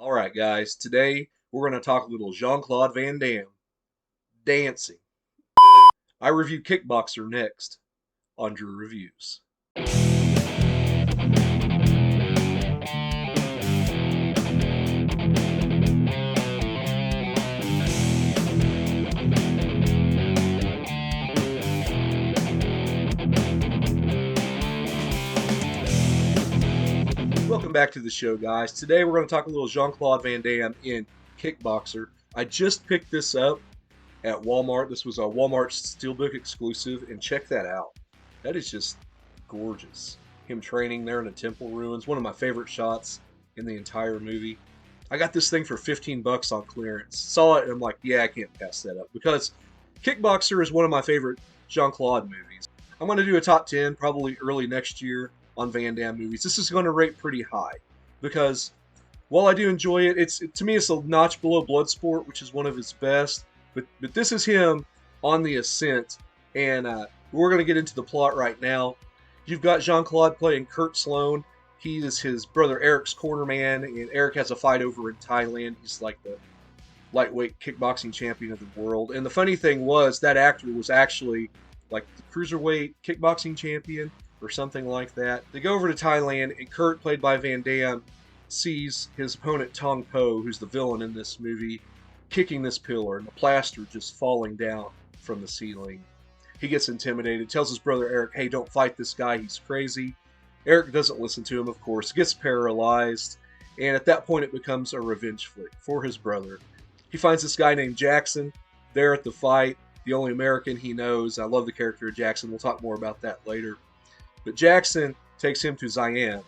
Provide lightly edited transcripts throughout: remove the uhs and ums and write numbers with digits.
All right, guys. Today we're going to talk a little Jean-Claude Van Damme dancing. I review Kickboxer next on Drew Reviews. Welcome back to the show, guys. Today we're going to talk a little Jean-Claude Van Damme in Kickboxer. I just picked this up at Walmart. This was a Walmart Steelbook exclusive, and check that out. That is just gorgeous. Him training there in the temple ruins, one of my favorite shots in the entire movie. I got this thing for 15 bucks on clearance. Saw it and I'm like, yeah, I can't pass that up because Kickboxer is one of my favorite Jean-Claude movies. I'm going to do a top 10 probably early next year on Van Damme movies. This is going to rate pretty high because while I do enjoy it, to me it's a notch below Bloodsport, which is one of his best. But this is him on the ascent, and we're going to get into the plot right now. You've got Jean-Claude playing Kurt Sloan. He is his brother Eric's corner man, and Eric has a fight over in Thailand. He's like the lightweight kickboxing champion of the world. And the funny thing was that actor was actually like the cruiserweight kickboxing champion or something like that. They go over to Thailand, and Kurt, played by Van Damme, sees his opponent Tong Po, who's the villain in this movie, kicking this pillar and the plaster just falling down from the ceiling. He gets intimidated, tells his brother Eric, hey, don't fight this guy, he's crazy. Eric doesn't listen to him, of course, gets paralyzed, and at that point it becomes a revenge flick for his brother. He finds this guy named Jackson there at the fight, the only American he knows. I love the character of Jackson, we'll talk more about that later. But Jackson takes him to Zayan,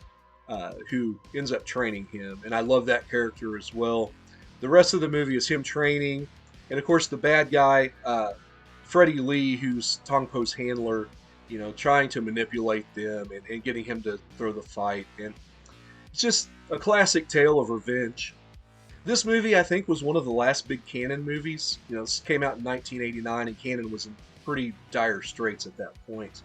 who ends up training him, and I love that character as well. The rest of the movie is him training, and of course the bad guy, Freddie Lee, who's Tong Po's handler, trying to manipulate them and getting him to throw the fight. And it's just a classic tale of revenge. This movie, I think, was one of the last big Cannon movies. This came out in 1989, and Cannon was in pretty dire straits at that point.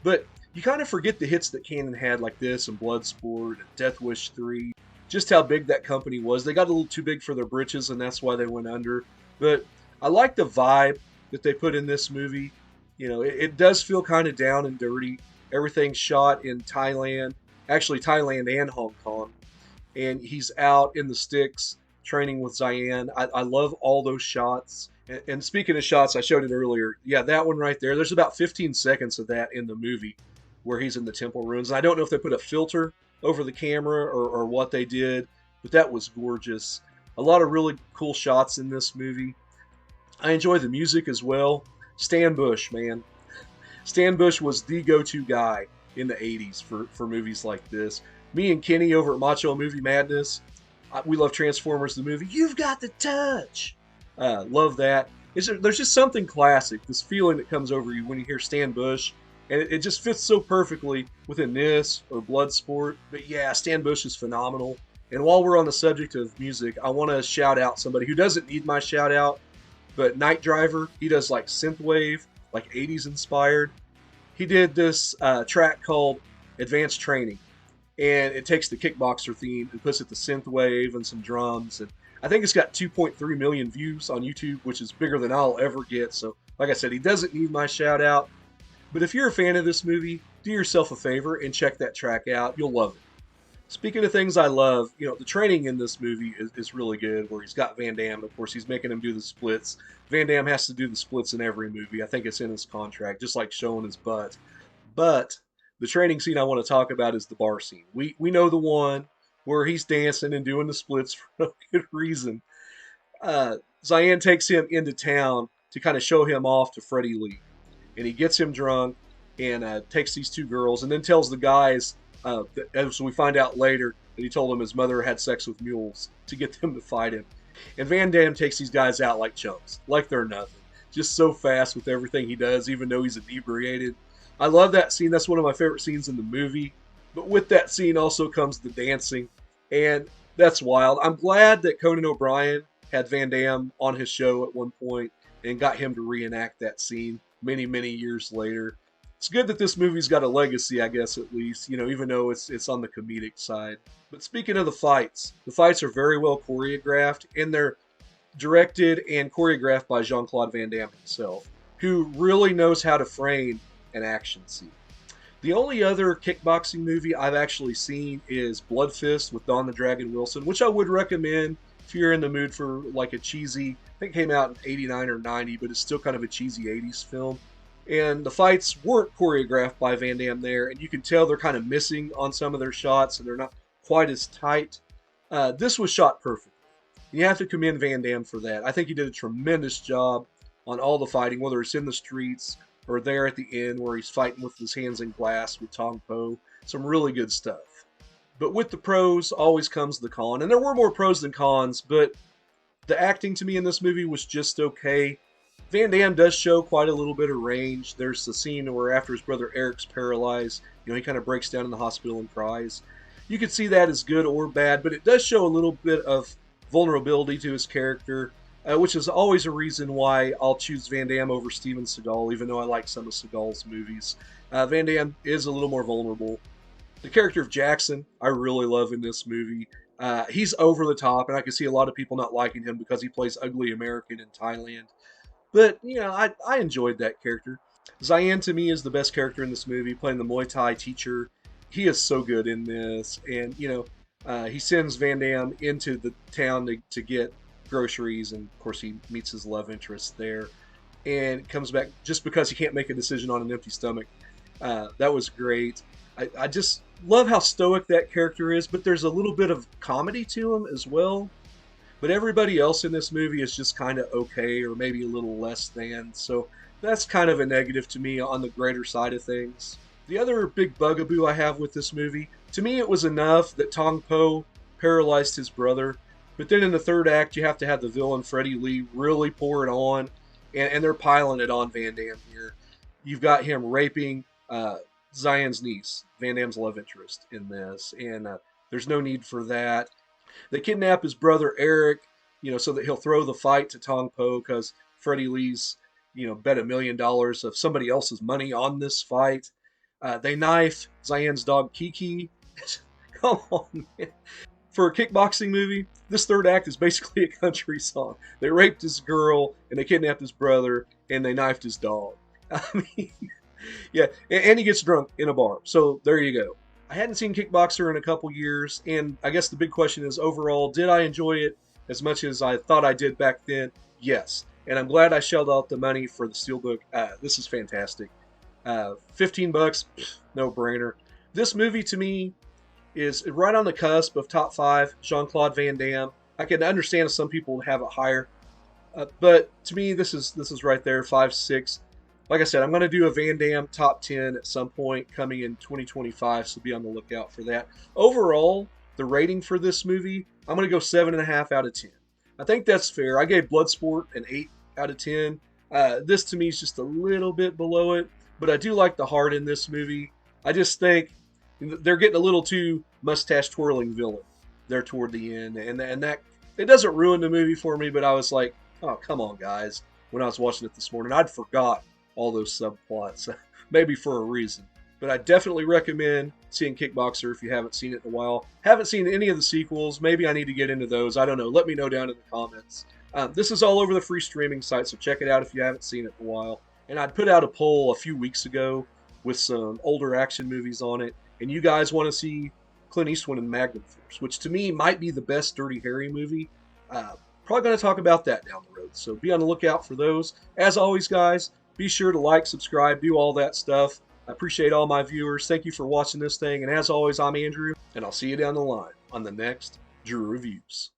But you kind of forget the hits that Cannon had, like this and Bloodsport and Death Wish 3. Just how big that company was. They got a little too big for their britches, and that's why they went under. But I like the vibe that they put in this movie. It does feel kind of down and dirty. Everything's shot in Thailand, actually Thailand and Hong Kong. And he's out in the sticks training with Zayan. I love all those shots. And speaking of shots, I showed it earlier. Yeah, that one right there. There's about 15 seconds of that in the movie where he's in the temple ruins. And I don't know if they put a filter over the camera or what they did, but that was gorgeous. A lot of really cool shots in this movie. I enjoy the music as well. Stan Bush, man. Stan Bush was the go-to guy in the 80s for movies like this. Me and Kenny over at Macho Movie Madness, we love Transformers the movie. You've got the touch. Love that. There's just something classic, this feeling that comes over you when you hear Stan Bush. And it just fits so perfectly within this or Bloodsport. But yeah, Stan Bush is phenomenal. And while we're on the subject of music, I want to shout out somebody who doesn't need my shout out, but Night Driver. He does like synthwave, like 80s inspired. He did this track called Advanced Training. And it takes the Kickboxer theme and puts it to synthwave and some drums. And I think it's got 2.3 million views on YouTube, which is bigger than I'll ever get. So like I said, he doesn't need my shout out. But if you're a fan of this movie, do yourself a favor and check that track out. You'll love it. Speaking of things I love, the training in this movie is really good, where he's got Van Damme. Of course, he's making him do the splits. Van Damme has to do the splits in every movie. I think it's in his contract, just like showing his butt. But the training scene I want to talk about is the bar scene. We know the one where he's dancing and doing the splits for no good reason. Zayan takes him into town to kind of show him off to Freddie Lee. And he gets him drunk and takes these two girls and then tells the guys, as we find out later, that he told them his mother had sex with mules to get them to fight him. And Van Damme takes these guys out like chumps, like they're nothing. Just so fast with everything he does, even though he's inebriated. I love that scene. That's one of my favorite scenes in the movie. But with that scene also comes the dancing. And that's wild. I'm glad that Conan O'Brien had Van Damme on his show at one point and got him to reenact that scene many, many years later. It's good that this movie's got a legacy, I guess, at least, even though it's on the comedic side. But speaking of the fights are very well choreographed, and they're directed and choreographed by Jean-Claude Van Damme himself, who really knows how to frame an action scene. The only other kickboxing movie I've actually seen is Blood Fist with Don the Dragon Wilson, which I would recommend if you're in the mood for like a cheesy, I think it came out in 89 or 90, but it's still kind of a cheesy 80s film. And the fights weren't choreographed by Van Damme there, and you can tell they're kind of missing on some of their shots, and they're not quite as tight. This was shot perfectly. You have to commend Van Damme for that. I think he did a tremendous job on all the fighting, whether it's in the streets or there at the end where he's fighting with his hands in glass with Tong Po. Some really good stuff. But with the pros always comes the con, and there were more pros than cons, but the acting to me in this movie was just okay. Van Damme does show quite a little bit of range. There's the scene where after his brother Eric's paralyzed, he kind of breaks down in the hospital and cries. You could see that as good or bad, but it does show a little bit of vulnerability to his character, which is always a reason why I'll choose Van Damme over Steven Seagal, even though I like some of Seagal's movies. Van Damme is a little more vulnerable. The character of Jackson, I really love in this movie. He's over the top, and I can see a lot of people not liking him because he plays ugly American in Thailand. But, I enjoyed that character. Zayn, to me, is the best character in this movie, playing the Muay Thai teacher. He is so good in this. And, he sends Van Damme into the town to get groceries, and, of course, he meets his love interest there. And comes back just because he can't make a decision on an empty stomach. That was great. I just love how stoic that character is, but there's a little bit of comedy to him as well. But everybody else in this movie is just kind of okay, or maybe a little less than. So that's kind of a negative to me on the greater side of things. The other big bugaboo I have with this movie, to me it was enough that Tong Po paralyzed his brother. But then in the third act, you have to have the villain Freddie Lee really pour it on, and they're piling it on Van Damme here. You've got him raping Zayn's niece, Van Damme's love interest in this, and there's no need for that. They kidnap his brother Eric, so that he'll throw the fight to Tong Po because Freddie Lee's, bet $1 million of somebody else's money on this fight. They knife Zayn's dog Kiki. Come on, man. For a kickboxing movie, this third act is basically a country song. They raped his girl, and they kidnapped his brother, and they knifed his dog. I mean, yeah, and he gets drunk in a bar. So there you go. I hadn't seen Kickboxer in a couple years, and I guess the big question is, overall, did I enjoy it as much as I thought I did back then? Yes. And I'm glad I shelled out the money for the Steelbook. This is fantastic. $15, no brainer. This movie, to me, is right on the cusp of top 5 Jean-Claude Van Damme. I can understand if some people have it higher, but to me, this is right there, 5, 6. Like I said, I'm going to do a Van Damme top 10 at some point coming in 2025, so be on the lookout for that. Overall, the rating for this movie, I'm going to go 7.5 out of 10. I think that's fair. I gave Bloodsport an 8 out of 10. This, to me, is just a little bit below it, but I do like the heart in this movie. I just think they're getting a little too mustache-twirling villain there toward the end, and that it doesn't ruin the movie for me, but I was like, oh, come on, guys, when I was watching it this morning. I'd forgot all those subplots, maybe for a reason. But I definitely recommend seeing Kickboxer if you haven't seen it in a while. Haven't seen any of the sequels. Maybe I need to get into those. I don't know. Let me know down in the comments. This is all over the free streaming site, so check it out if you haven't seen it in a while. And I'd put out a poll a few weeks ago with some older action movies on it, and you guys want to see Clint Eastwood in Magnum Force, which to me might be the best Dirty Harry movie. Probably going to talk about that down the road, so be on the lookout for those. As always, guys, be sure to like, subscribe, do all that stuff. I appreciate all my viewers. Thank you for watching this thing. And as always, I'm Andrew, and I'll see you down the line on the next Drew Reviews.